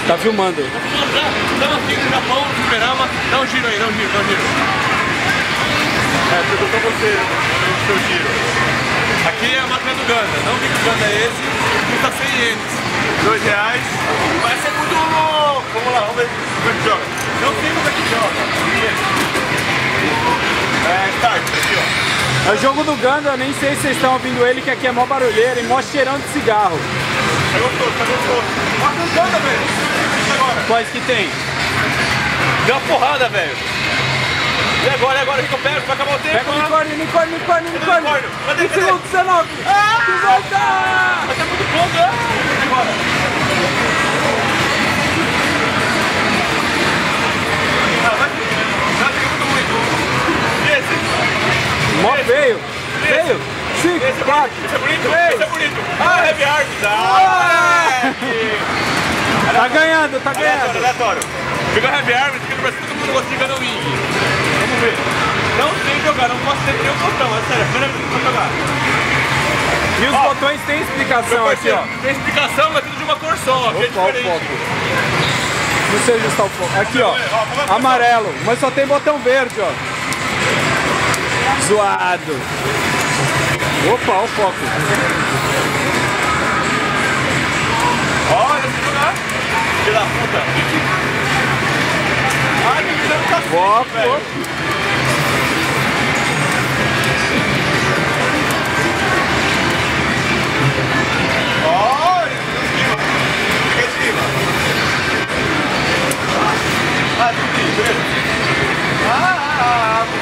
Tá filmando. Estamos aqui no Japão, no Fliperama. Dá um giro aí, dá um giro. Perguntou você o seu giro. Aqui é a máquina do Ganda. Não vi que o Ganda é esse. Custa 100 ienes. R$2. Vai ser muito louco. Vamos lá, vamos ver como é que joga. Não sei como é que joga. Start, aqui ó. É o jogo do Ganda, eu nem sei se vocês estão ouvindo ele, que aqui é mó barulheiro e mó cheirão de cigarro. Tá gostoso. Máquina do Ganda, velho. Agora. Quais que tem? Deu uma porrada, velho. E agora, o que eu pego? Vai acabar o tempo. Pega o unicórnio. 20 segundos, 19. 18! Vai ter muito pouco, né? Agora. Vai ficar muito ruim. E esse? Mó feio. 5, 4, Esse é bonito? 3. Esse é bonito. Heavy Arms. Tá ganhando. Aleatório. Pegou Heavy Arms, que no Brasil todo mundo gosta de Gundam Wing. Vamos ver. Não sei jogar, não posso ter nenhum botão, é sério, primeira vez que eu vou jogar. E os botões têm explicação aqui, ó. Tem explicação, mas tudo de uma cor só, que é diferente. O foco. Não sei ajustar o foco. Aqui, ó. Amarelo, mas só tem botão verde, ó. Zoado. Opa, ó o foco. Olha, se jogar. Filha da puta. Ai, me deu um cacete, Foco. velho. Olha, fica em cima. Beleza.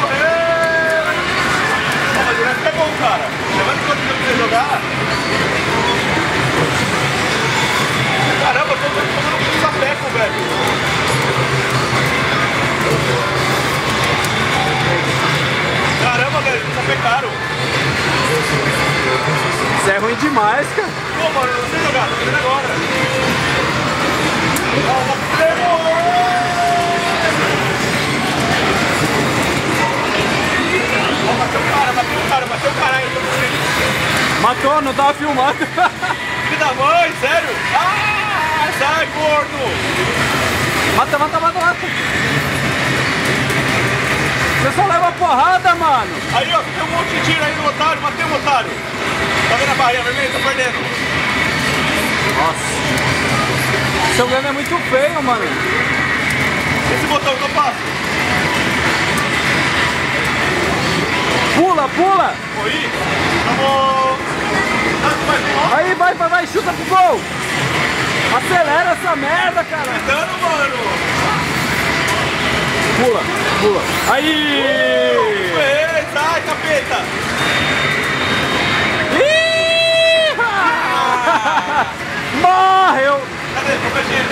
Morreu. Mas o resto é bom, cara. Levando quanto tempo você jogar. Caramba, eu tô tomando um sapeco, velho. Caramba, velho, isso é caro. Isso é ruim demais, cara. Pô, mano, eu não sei jogar, tô vendo agora. Bateu o cara aí, tô conseguindo. Matou, não tava filmando. Filho da mãe, sério? Ah, sai, gordo. Mata. Você só leva porrada, mano. Aí, ó, tem um monte de tiro aí no otário, matei o otário. Tá vendo a barrinha vermelha? Tô perdendo. Nossa. Seu Ganda é muito feio, mano. Esse botão que eu faço? Pula. Corri. Vamos. Aí, vai, chuta pro gol. Acelera essa merda, cara. Tentando, mano. Pula. Aí. Sai, capeta. Morreu. Cadê? Pega dinheiro.